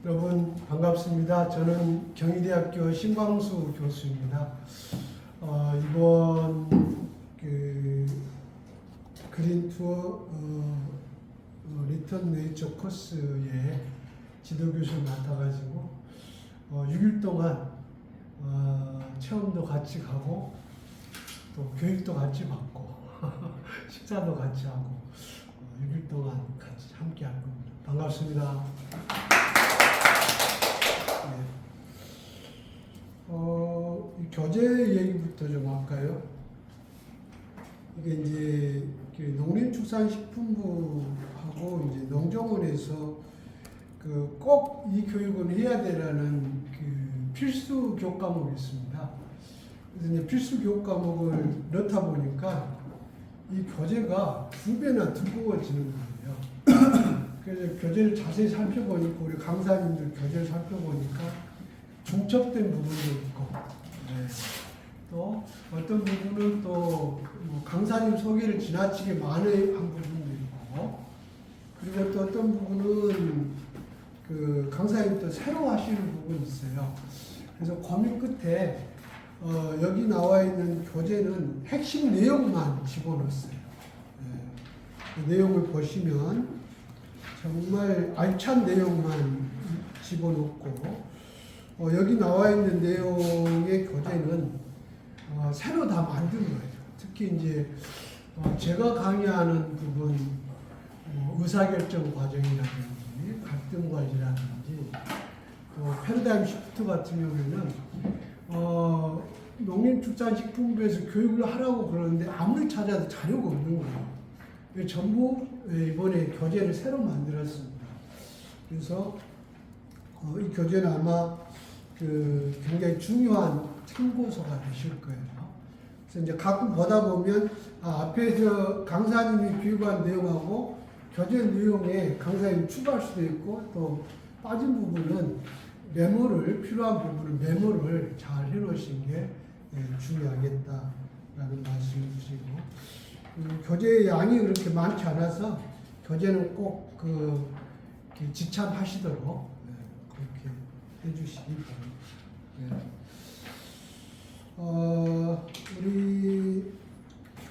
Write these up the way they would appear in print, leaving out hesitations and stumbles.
여러분 반갑습니다. 저는 경희대학교 신광수 교수입니다. 이번 그린 투어 리턴 네이처 코스에 지도교수를 맡아가지고 6일 동안 체험도 같이 가고 또 교육도 같이 받고 식사도 같이 하고 6일 동안 같이 함께 할 겁니다. 반갑습니다. 교재 얘기부터 좀 할까요? 이게 이제 농림축산식품부하고 이제 농정원에서 꼭 이 교육은 해야 되라는 필수 교과목이 있습니다. 그래서 이제 필수 교과목을 넣다 보니까 이 교재가 2배나 두꺼워지는 거예요. 그래서 교재를 자세히 살펴보니까 우리 강사님들 교재를 살펴보니까 중첩된 부분도 있고, 또 어떤 부분은 또 강사님 소개를 지나치게 많이 한 부분도 있고, 그리고 또 어떤 부분은 강사님 또 새로 하시는 부분이 있어요. 그래서 고민 끝에 여기 나와 있는 교재는 핵심 내용만 집어넣었어요. 그 내용을 보시면 정말 알찬 내용만 집어넣고, 여기 나와 있는 내용의 교재는 새로 다 만든 거예요. 특히 이제 제가 강의하는 부분, 의사결정 과정이라든지 갈등 관리라든지 또 패러다임 시프트 같은 경우에는 농림축산식품부에서 교육을 하라고 그러는데 아무리 찾아도 자료가 없는 거예요. 전부 이번에 교재를 새로 만들었습니다. 그래서 이 교재는 아마 굉장히 중요한 참고서가 되실 거예요. 그래서 이제 가끔 보다 보면 앞에서 강사님이 교육한 내용하고 교재 내용에 강사님이 추가할 수도 있고 또 빠진 부분은 필요한 부분은 메모를 잘 해놓으신 게 중요하겠다라는 말씀을 주시고, 교재의 양이 그렇게 많지 않아서 교재는 꼭 지참하시도록 그렇게 해주시기 바랍니다. 우리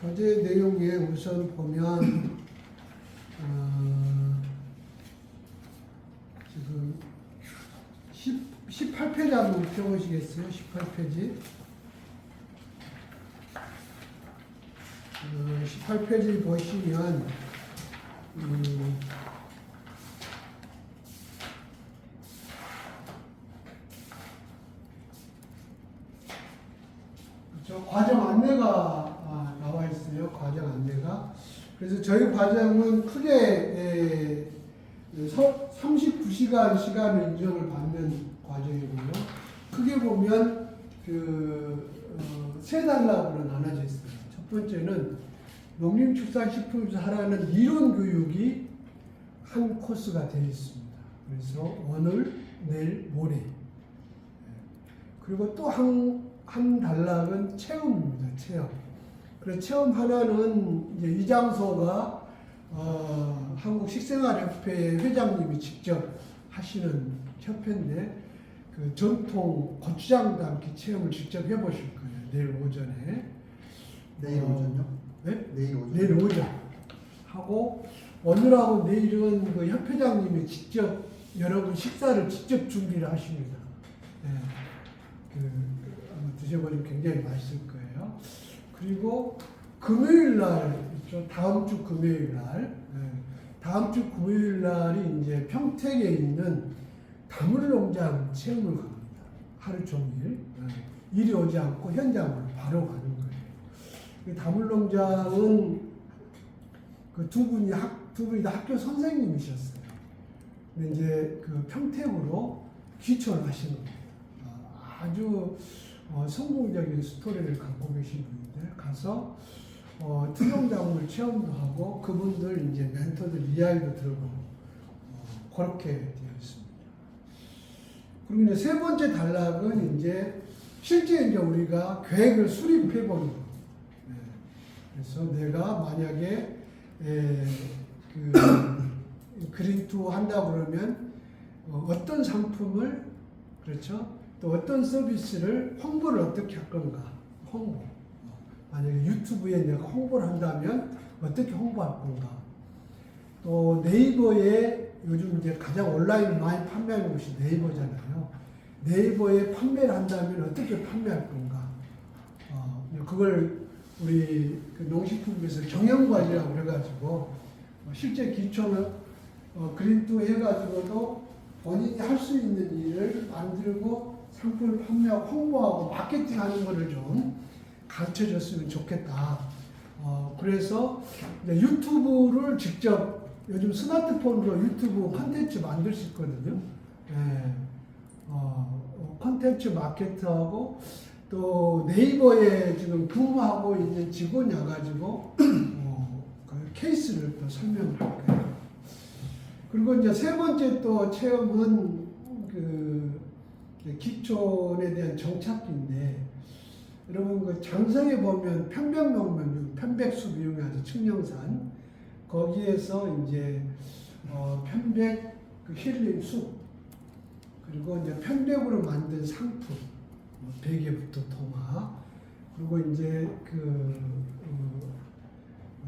교재 내용에 우선 보면 지금 18페이지 한번 펴보시겠어요? 18페이지. 18페이지 보시면 저 과정 안내가 나와 있어요. 과정 안내가. 그래서 저희 과정은 크게 39시간 시간을 인정을 받는 과정이고요. 크게 보면 세 단락으로 나눠져 있어요. 첫 번째는 농림축산식품에서 하라는 이론 교육이 한 코스가 되어 있습니다. 그래서 오늘, 내일, 모레. 그리고 또 한 단락은 체험입니다. 체험. 그래서 체험 하나는 이제 이 장소가 한국식생활협회 회장님이 직접 하시는 협회인데 전통 고추장 담기 체험을 직접 해보실 거예요. 내일 오전에. 내일 오전요? 네? 내일 오전. 내일 오전 하고, 오늘하고 내일은 협회장님이 직접 여러분 식사를 직접 준비를 하십니다. 한번 드셔보시면 굉장히 맛있을 거예요. 그리고 금요일 날 있죠. 다음 주 금요일 날. 다음 주 금요일 날이 이제 평택에 있는 다물농장 체험을 갑니다. 하루 종일. 일이 오지 않고 현장으로 바로 가는 거예요. 다물농장은 두 분이 다 학교 선생님이셨어요. 근데 이제 평택으로 귀촌을 하신 거예요. 아주 성공적인 스토리를 갖고 계신 분인데 가서 특용작물 체험도 하고 그분들 이제 멘토들 이야기도 들어보고 그렇게 되어 있습니다. 그리고 이제 세 번째 단락은 이제 실제 이제 우리가 계획을 수립해 보는 거. 그래서 내가 만약에 그린 투어 한다 그러면 어떤 상품을 그렇죠? 또 어떤 서비스를 홍보를 어떻게 할 건가? 홍보. 만약에 유튜브에 내가 홍보를 한다면 어떻게 홍보할 건가? 또 네이버에 요즘 이제 가장 온라인 많이 판매하는 곳이 네이버잖아요. 네이버에 판매를 한다면 어떻게 판매할 건가? 그걸 우리 그 농식품부에서 경영관리라고 그래가지고 실제 기초는 그린투 해가지고도 본인이 할 수 있는 일을 만들고 상품을 판매하고 홍보하고 마케팅하는 거를 좀 가르쳐 줬으면 좋겠다. 그래서 이제 유튜브를 직접 요즘 스마트폰으로 유튜브 콘텐츠 만들 수 있거든요. 예. 콘텐츠 마케트하고 또 네이버에 지금 근무하고 있는 직원이 와가지고 그 케이스를 또 설명을 할 거예요. 그리고 이제 세 번째 또 체험은 그 기촌에 대한 정착기인데 여러분 그 장성에 보면 편백농면 편백숲 이용해서 측령산 거기에서 이제 편백 그 힐링 숲 그리고 이제 편백으로 만든 상품 베개부터 토마 그리고 이제 그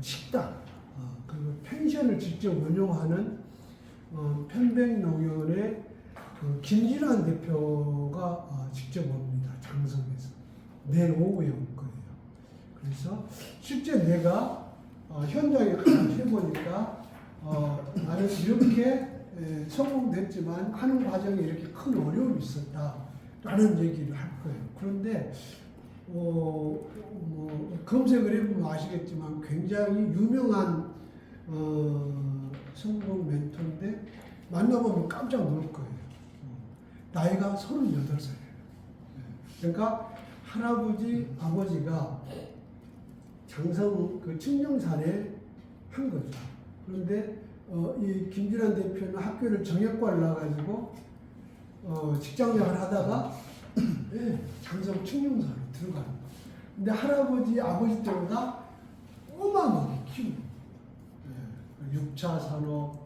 식당 그리고 펜션을 직접 운영하는 편백농연의 그 김진환 대표가 직접 옵니다. 장성에서 내일 오후에 올 거예요. 그래서 실제 내가 현장에 가서 해보니까 나는 이렇게 성공됐지만 하는 과정에 이렇게 큰 어려움이 있었다라는 얘기를 할 거예요. 그런데 검색을 해보면 아시겠지만 굉장히 유명한 성공 멘토인데 만나보면 깜짝 놀랄 거예요. 나이가 38살이에요. 그러니까 할아버지, 아버지가 장성 그 측령산에 한 거죠. 그런데 이 김진환 대표는 학교를 정액과를 나와가지고 직장생활 하다가 장성 측령산으로 들어가는 거예요. 근데 할아버지, 아버지 때보다 어마어마하게 키우는 거예요. 6차 산업,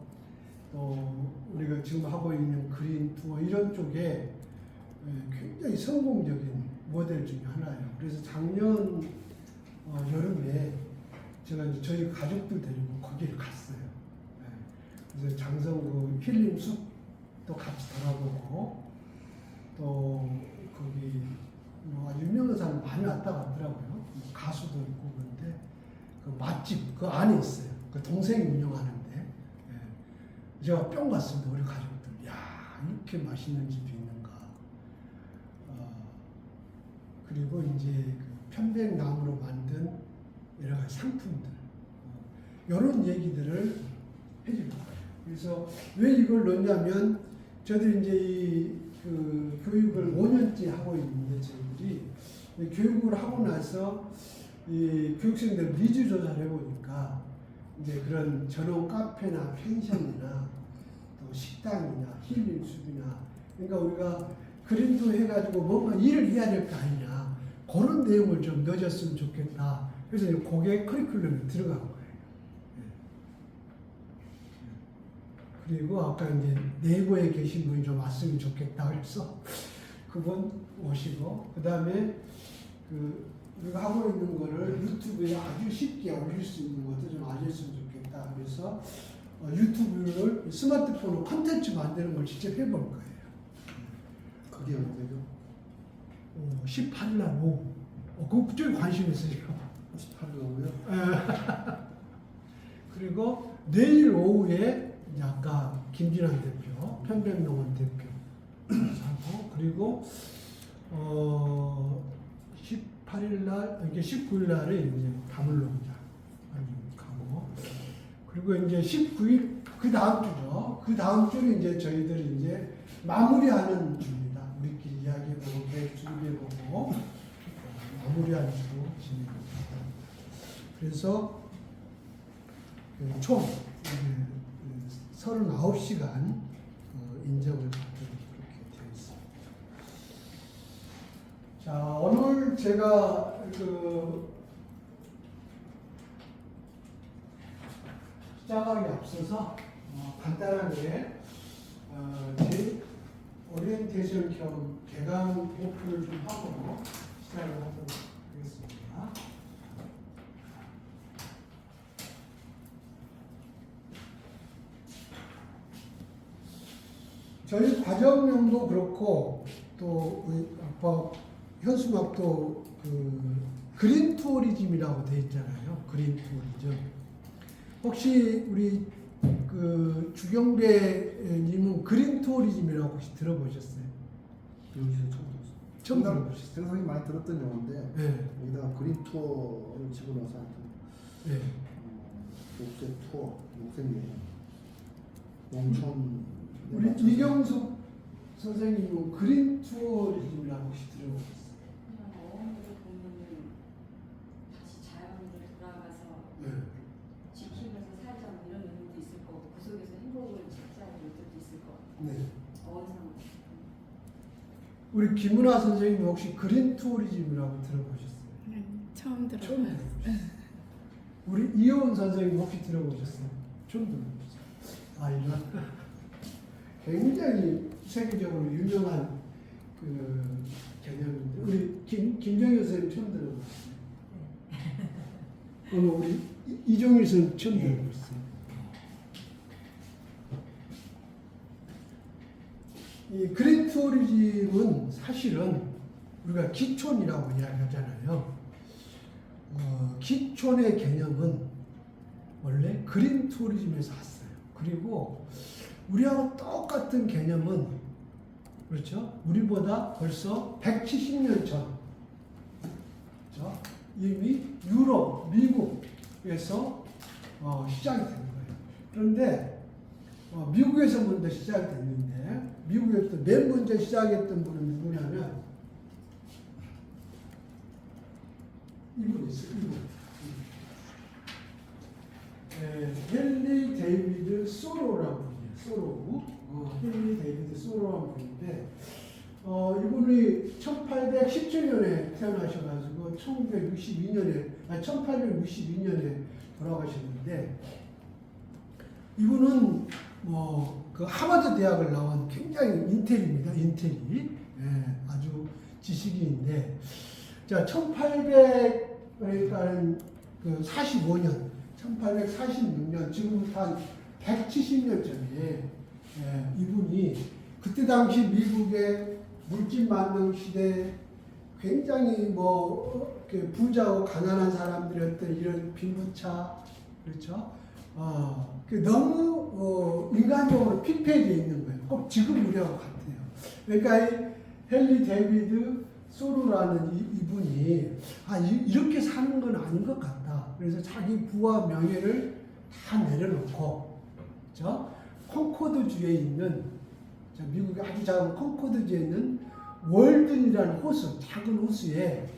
또 우리가 지금 하고 있는 그린 투어 이런 쪽에 굉장히 성공적인 모델 중에 하나예요. 그래서 작년 여름에 제가 이제 저희 가족들 데리고 거기를 갔어요. 그래서 장성 그 힐링 숲도 같이 돌아보고 또 거기 뭐 유명한 사람 많이 왔다 갔더라고요. 가수도 있고 그런데 그 맛집 그 안에 있어요. 그 동생이 운영하는데 제가 뿅 갔습니다. 우리 가족들. 야 이렇게 맛있는 집이 있는가. 그리고 이제 그 편백나무로 만든 여러 가지 상품들 이런 얘기들을 해줄 거예요. 그래서 왜 이걸 넣냐면 저들이 이제 이 그 교육을 5년째 하고 있는데 저희들이 교육을 하고 나서 이 교육생들 니즈 조사를 해보니까 이제 그런 전용 카페나 펜션이나 또 식당이나 힐링숲이나 그러니까 우리가 그린도 해가지고 뭔가 일을 해야 될 거 아니냐 그런 내용을 좀 넣어줬으면 좋겠다. 그래서 그게 커리큘럼에 들어간 거예요. 그리고 아까 이제 네이버에 계신 분이 좀 왔으면 좋겠다 그래서 그분 오시고 그 다음에 그 우리가 하고 있는 거를 유튜브에 아주 쉽게 올릴 수 있는 것도 좀 알려주면 좋겠다. 그래서 유튜브를 스마트폰으로 콘텐츠 만드는 걸 직접 해볼 거예요. 그게 언제죠? 18일 날 오후. 그쪽에 관심 있으시죠? 18일 오후요? 그리고 내일 오후에 이제 아까 김진환 대표, 편백농원 대표 하고 그리고 18일 날, 이게 19일 날에 이제 다물농장 가고 그리고 이제 19일 그 다음 주죠. 그 다음 주는 이제 저희들이 이제 마무리하는 주입니다. 우리끼리 이야기해보고 계획 준비해보고 마무리하는 주로 진행합니다. 그래서 총 39시간 인정을 받도록 그렇게 되어 있습니다. 자, 오늘 제가 시작하기 앞서서 간단하게 제 프레젠테이션 겸 개강 오픈을 좀 하고 시작을 하도록 하겠습니다. 저희 과정명도 그렇고 또 아까 현수막도 그린 투어리즘이라고 돼 있잖아요. 그린 투어리즘. 혹시 우리 주경배님은 그린 투어리즘이라고 혹시 들어보셨어요? 여기서 처음 들었어요. 처음 들어보셨어요? 생각이 많이 들었던 용어인데 네. 여기다가 그린 투어를 집어넣어서 하여튼 네. 녹색 투어, 녹색 여행, 농촌. 우리 이경숙 선생님은 그린 투어리즘이라고 혹시 들어보셨어요? 그냥 어원으로 보면은 다시 자연으로 돌아가서 네. 지키면서 살자 뭐 이런 의미도 있을 거고 그 속에서 행복을 찾자 이런 뜻도 있을 거 같아요. 네. 어원상. 우리 김은아 선생님 혹시 그린 투어리즘이라고 들어보셨어요? 처음 처음 들어봐요. 들어보셨어요. 우리 이효은 선생님 혹시 들어보셨어요? 처음 들어보셨어요. 아, 이런 굉장히 세계적으로 유명한 개념인데 우리 김정일 선생님 처음 들어보셨어요? 오늘 우리 이종일 선생님 처음 들어보셨어요? 이 그린 투어리즘은 사실은 우리가 기촌이라고 이야기하잖아요. 기촌의 개념은 원래 그린 투어리즘에서 왔어요. 그리고 우리하고 똑같은 개념은 그렇죠? 우리보다 벌써 170년 전 그렇죠? 이미 유럽, 미국에서 시작이 된 거예요. 그런데 미국에서 먼저 시작이 됐는데 미국에서 맨 먼저 시작했던 분은 누구냐면 이분 있어요. 이분. 헨리 데이비드 소로라고 분이에요. 소로. 헨리 데이비드 소로라고 분인데 이분이 1817년에 태어나셔가지고 1862년에 돌아가셨는데 이분은 그 하버드 대학을 나온 굉장히 인텔입니다. 인텔이 아주 지식인인데 자 1800그러니까 45년 1846년 지금부터 한 170년 전에 이분이 그때 당시 미국의 물질 만능 시대 굉장히 부자고 가난한 사람들의 어떤 이런 빈부차 그렇죠? 너무 인간적으로 피폐해져 있는 거예요. 꼭 지금 우리하고 같아요. 그러니까 이 헨리 데이비드 소로라는 이분이 이렇게 사는 건 아닌 것 같다. 그래서 자기 부와 명예를 다 내려놓고, 그렇죠? 콩코드주에 있는 미국의 아주 작은 콩코드주에 있는 월든이라는 호수, 작은 호수에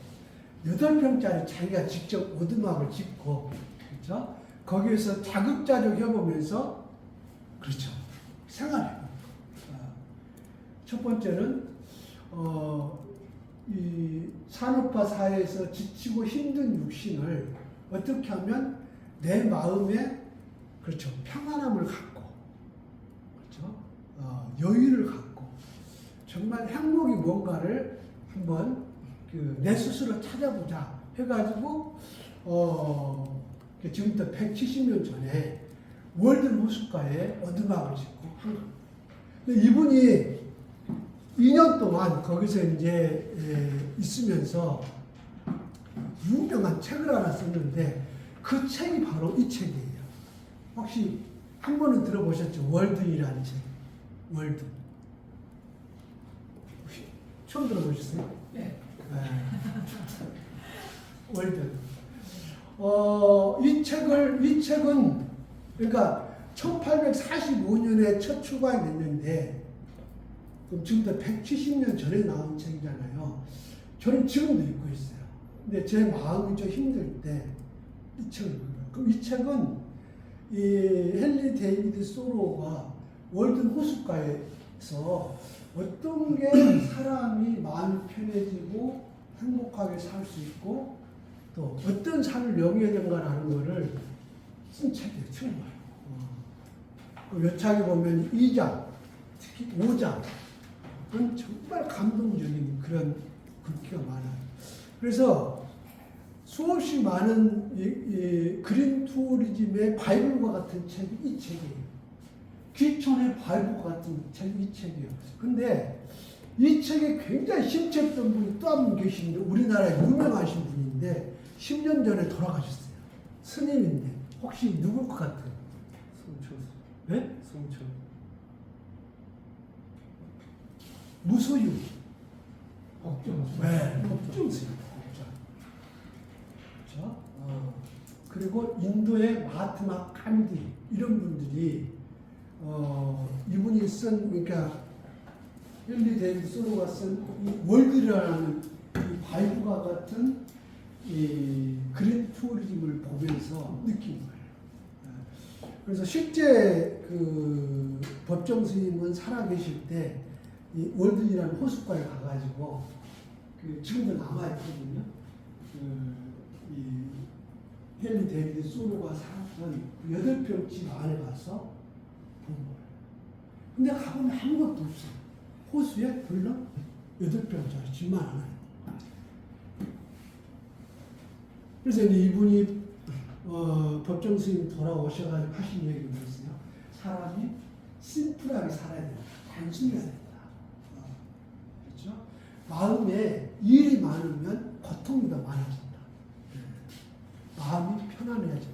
8평짜리 자기가 직접 오두막을 짓고, 그렇죠? 거기에서 자급자족 해보면서, 그렇죠? 생활해요. 첫 번째는 이 산업화 사회에서 지치고 힘든 육신을 어떻게 하면 내 마음에 그렇죠 평안함을 갖고 그렇죠 여유를 갖고 정말 행복이 뭔가를 한번 내 스스로 찾아보자 해가지고 지금부터 170년 전에 월든 호숫가에 오두막을 짓고 한 겁니다. 근데 이분이 2년 동안 거기서 이제 있으면서 유명한 책을 하나 썼는데 그 책이 바로 이 책이에요. 혹시 한 번은 들어보셨죠? 월든이라는 책. 월든. 혹시 처음 들어보셨어요? 네. 월든. 이 책은 그러니까 1845년에 첫 출간이 됐는데 그럼 지금부터 170년 전에 나온 책이잖아요. 저는 지금도 읽고 있어요. 근데 제 마음이 좀 힘들 때 이 책을 읽어요. 그럼 이 책은 이 헨리 데이비드 소로가 월든 호숫가에서 어떤 게 사람이 마음이 편해지고 행복하게 살 수 있고 또 어떤 삶을 영위해야 되는가라는 거를 쓴 책이에요. 정말. 그 몇 장에 보면 2장, 특히 5장 정말 감동적인 그런 글귀가 많아요. 그래서 수없이 많은 이 그린 투어리즘의 바이블과 같은 책이 이 책이에요. 귀촌의 바이블과 같은 책이 이 책이에요. 근데 이 책에 굉장히 심취했던 분이 또 한 분 계시는데 우리나라에 유명하신 분인데 10년 전에 돌아가셨어요. 스님인데 혹시 누굴 것 같아요? 성철. 네? 성철. 무소유. 법정수. 네, 법정스입니다. 그렇죠? 그리고 인도의 마하트마 간디 이런 분들이 이분이 쓴 그러니까 헨리 데이비드 소로가 쓴 이 월드라는 이 바이브와 같은 이 그린 투어리즘을 보면서 느낀 거예요. 그래서 실제 그 법정 스님은 살아계실 때 이 월드라는 호숫가에 가가지고 그 지금도 남아있거든요. 이 헨리 데이비드 소로가 살았던 8평 집 안에 가서 본 거예요. 근데 가보면 아무것도 없어요. 호수에 불러 8평짜리 집만 하나요. 그래서 이제 이분이 법정 스님 돌아오셔가지고 하신 얘기가 있어요. 사람이 심플하게 살아야 된다. 단순해야 된다. 그렇죠? 마음에 일이 많으면 고통이 더 많아진다. 마음이 편안해야 된다.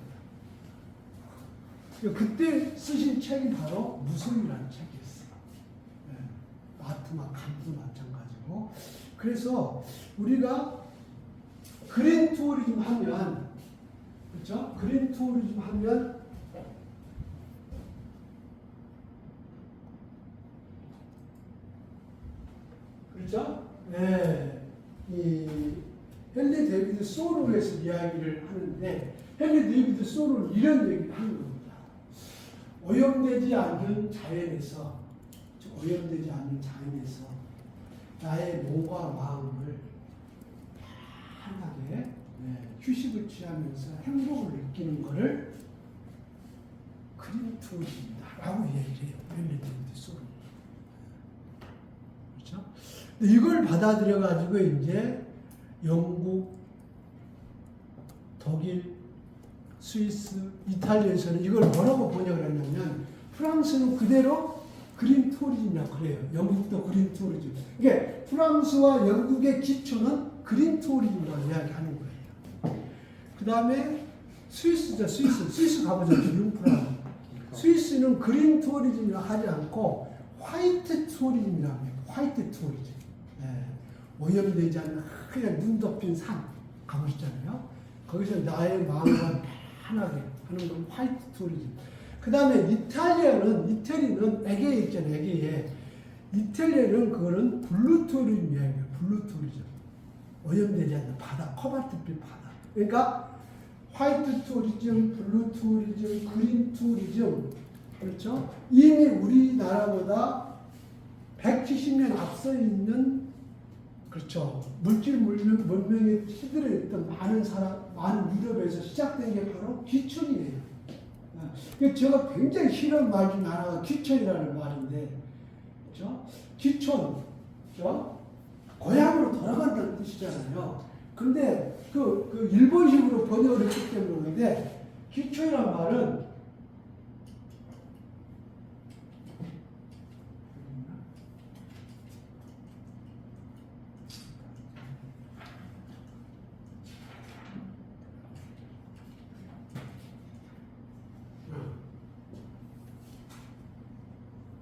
그때 쓰신 책이 바로 무속이라는 책이었어요. 마하트마 간디도 마찬가지고. 그래서 우리가 그린 투어리즘 하면, 그렇죠? 그린 투어리즘 하면 그렇죠? 네. 이 헨리 데이비드 소로에서 이야기를 하는데 헨리 데이비드 소로는 이런 얘기를 하는 겁니다. 오염되지 않는 자연에서 나의 몸과 마음을 편하게 휴식을 취하면서 행복을 느끼는 것을 그린 투어리즘이다라고 얘기를 해요. 헨리 데이비드 소로. 그렇죠? 근데 이걸 받아들여 가지고 이제 영국, 독일, 스위스, 이탈리아에서는 이걸 뭐라고 번역을 했냐면 프랑스는 그대로 그린 투어리즘이라고 그래요. 영국도 그린 투어리즘. 이게 프랑스와 영국의 기초는 그린 투어리즘이라고 이야기하는 거예요. 그 다음에 스위스죠. 스위스 가보죠. 융프라우. 스위스는 그린 투어리즘이라고 하지 않고 화이트 투어리즘이라고 해요. 화이트 투어리즘. 오염되지 않는 그냥 눈 덮인 산 가보셨잖아요. 거기서 나의 마음을 편하게 하는 건 화이트 투어리즘. 그 다음에 이태리는 에게에 있잖아요. 에게에. 이탈리아는 그거는 블루 투어리즘이에요. 블루 투어리즘. 오염되지 않는 바다, 코발트빛 바다. 그러니까 화이트 투어리즘, 블루 투어리즘, 그린 투어리즘. 그렇죠? 이미 우리나라보다 170년 앞서 있는 그렇죠. 물질 문명에 시들어 있던 많은 유럽에서 시작된 게 바로 귀촌이에요. 제가 굉장히 싫어하는 말 중에 하나가 귀촌이라는 말인데, 그렇죠? 귀촌, 그렇죠? 고향으로 돌아간다는 뜻이잖아요. 근데 그 일본식으로 번역을 했기 때문에 그런데 귀촌이라는 말은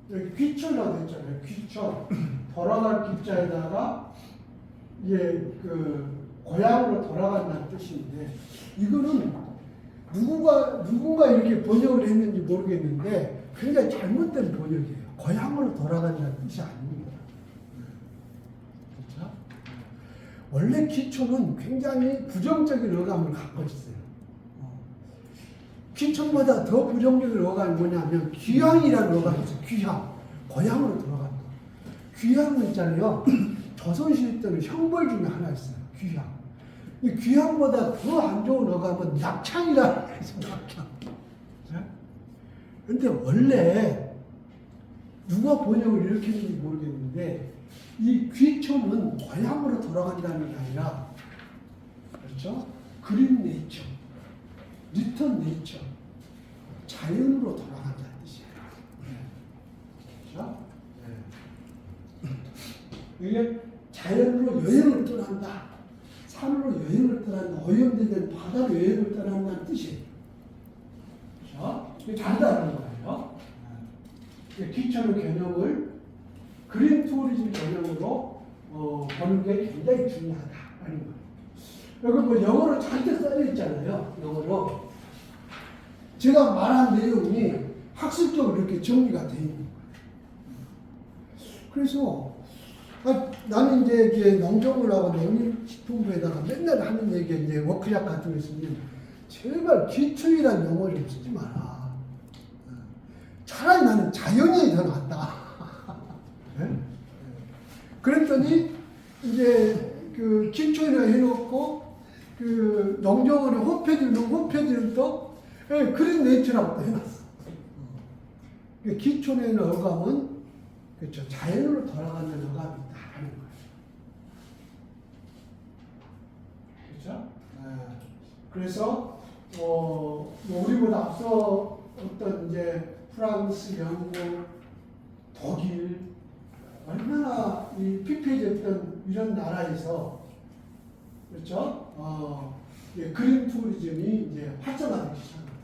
여기 귀촌이라고 했잖아요. 귀촌. 돌아갈 귀자에다가 이제 그 고향으로 돌아간다는 뜻인데 이거는 누군가 이렇게 번역을 했는지 모르겠는데 굉장히 잘못된 번역이에요. 고향으로 돌아간다는 뜻이 아닙니다. 그렇죠? 원래 귀촌은 굉장히 부정적인 어감을 갖고 있어요. 귀촌보다 더 부정적인 어감이 뭐냐면 귀향이라는 어감이 있어요. 귀향. 고향으로 돌아간다. 귀향은 있잖아요. 조선시대 때는 형벌 중에 하나 있어요. 귀향. 이 귀향보다 더 안 좋은 어감은 낙향이라는 게 있어요. 낙향. 근데 원래 누가 번역을 이렇게 했는지 모르겠는데 이 귀초는 고향으로 돌아간다는 게 아니라 그렇죠? 그린 네이처, 리턴 네이처, 자연으로 돌아간다는 뜻이에요. 그렇죠? 이게 자연으로 여행을 떠난다. 산으로 여행을 떠난다. 오염된 바다로 여행을 떠난다는 뜻이에요. 그렇죠? 이게 다르다는 거예요. 기초의 개념을 그린 투어리즘 개념으로 보는 게 굉장히 중요하다는 거예요. 여기 뭐 영어로 잔뜩 써져 있잖아요. 영어로. 제가 말한 내용이 학술적으로 이렇게 정리가 되어 있는 거예요. 그래서 나는 이제 농정을 하고 농림식품부에다가 맨날 하는 얘기가 이제 워크샵 같은 거 있으면 제발 기초이란 용어 좀 쓰지 마라. 차라리 나는 자연이 더 낫다. 네? 그랬더니 이제 그 기초이라 해놓고 그 농정원의 홈페이지를 또 그린 네이처라고 또 해놨어. 기초에는 어감은 그렇죠. 자연으로 돌아가는 어감이 있다는 거예요. 그렇죠? 그래서 뭐 우리보다 앞서 어떤 이제 프랑스, 영국, 독일 얼마나 이 피폐해졌던 이런 나라에서 그렇죠? 그린 투리즘이 이제 활성화되기 시작합니다.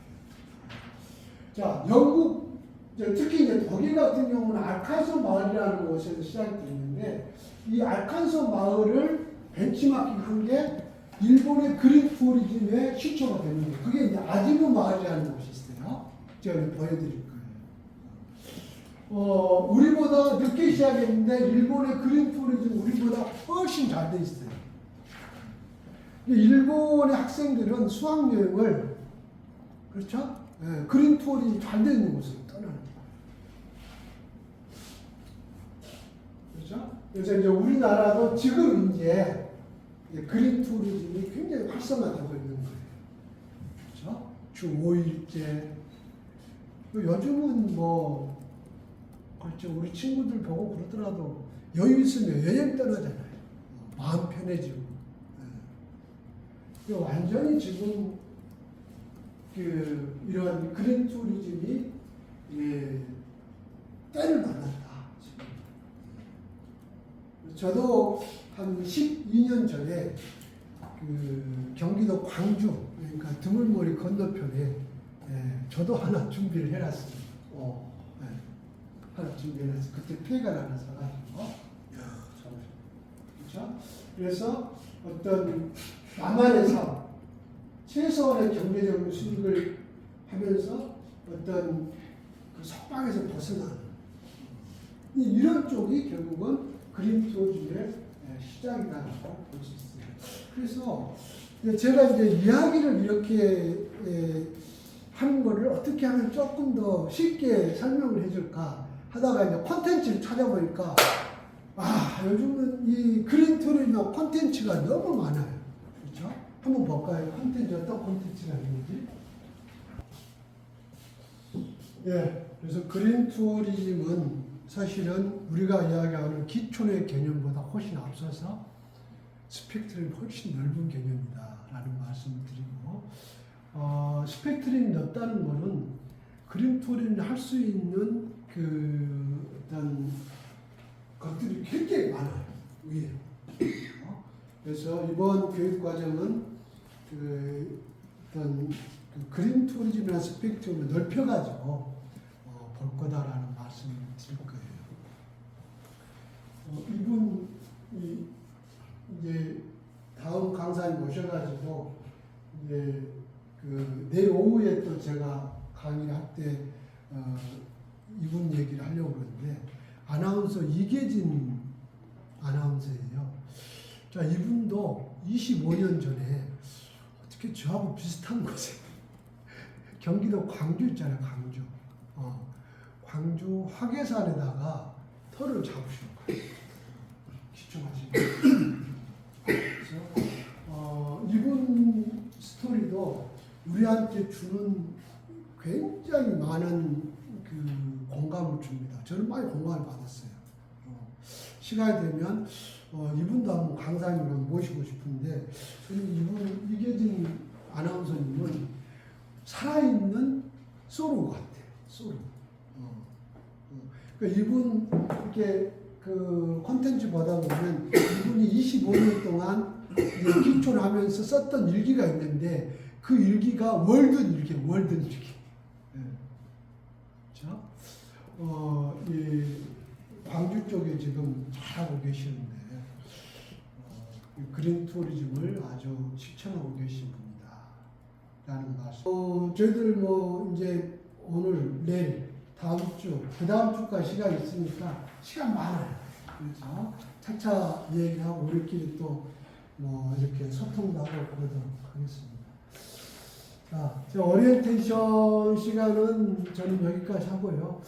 자, 영국 특히 이제 독일 같은 경우는 알칸소 마을이라는 곳에서 시작됐는데 이 알칸소 마을을 벤치마킹한 게 일본의 그린 투리즘의 시초가 되는 거예요. 그게 이제 아지무 마을이라는 곳이 있어요. 제가 보여드릴 거예요. 우리보다 늦게 시작했는데 일본의 그린 투리즘 우리보다 훨씬 잘 돼 있어요. 일본의 학생들은 수학여행을 그렇죠? 그린 투어리즘 잘 되어 있는 곳으로 떠나는 거예요. 그렇죠? 그래서 이제 우리나라도 지금 이제 그린 투어리즘이 굉장히 활성화되고 있는 거예요. 그렇죠? 주 5일째. 요즘은 뭐 그렇죠. 우리 친구들 보고 그러더라도 여유 있으면 여행 떠나잖아요. 마음 편해지고. 완전히 지금 이런 그린 투리즘이 때를 만났다. 지금. 저도 한 12년 전에 경기도 광주 그러니까 드물머리 건너편에 저도 하나 준비를 해놨습니다. 하나 준비해놨어요. 그때 폐가를 하나 사가지고. 그렇죠? 그래서 어떤 나만의 삶, 최소한의 경제적인 수익을 하면서 어떤 그 속박에서 벗어나는 이런 쪽이 결국은 그린 투어즘의 시작이라고 볼 수 있어요. 그래서 제가 이제 이야기를 이렇게 하는 거를 어떻게 하면 조금 더 쉽게 설명을 해줄까 하다가 이제 콘텐츠를 찾아보니까 요즘은 이 그린 투어즘의 콘텐츠가 너무 많아요. 그렇죠? 한번 볼까요? 콘텐츠 어떤 콘텐츠가 있는지. 그래서 그린 투어리즘은 사실은 우리가 이야기하는 기촌의 개념보다 훨씬 앞서서 스펙트럼이 훨씬 넓은 개념이다라는 말씀을 드리고, 스펙트럼이 넓다는 것은 그린 투어리즘이 할 수 있는 어떤 것들이 굉장히 많아요. 위에. 그래서 이번 교육 과정은 어떤 그린 투어리즘이나 스펙트럼을 넓혀가지고 볼 거다라는 말씀을 드릴 거예요. 이분이 이제 다음 강사님 모셔가지고 이제 내일 오후에 또 제가 강의를 할 때 이분 얘기를 하려고 그러는데 아나운서 이계진 아나운서예요. 자, 이분도 25년 전에 어떻게 저하고 비슷한 곳에 경기도 광주 있잖아요, 광주. 광주 화계산에다가 터를 잡으신 거예요. 기초하시고. 그래서 이분 스토리도 우리한테 주는 굉장히 많은 공감을 줍니다. 저는 많이 공감을 받았어요. 시간이 되면 이분도 한번 강사님으로 모시고 싶은데 저는 이분 이계진 아나운서님은 살아있는 소로 같아요. 소로. 그러니까 이분 이렇게 그 콘텐츠 보다 보면 이분이 25년 동안 기초를 하면서 썼던 일기가 있는데 그 일기가 월든 일기. 그렇죠? 이 광주 쪽에 지금 잘하고 계시는데 이 그린 투어리즘을 아주 실천하고 계신 분이다라는 말씀. 저희들 뭐 이제 오늘 내일 다음 주 그 다음 주까지 시간 있으니까 시간 많아요. 그래서 차차 얘기하고 우리끼리 또 뭐 이렇게 소통도 하고 그러도록 하겠습니다. 자, 오리엔테이션 시간은 저는 여기까지 하고요.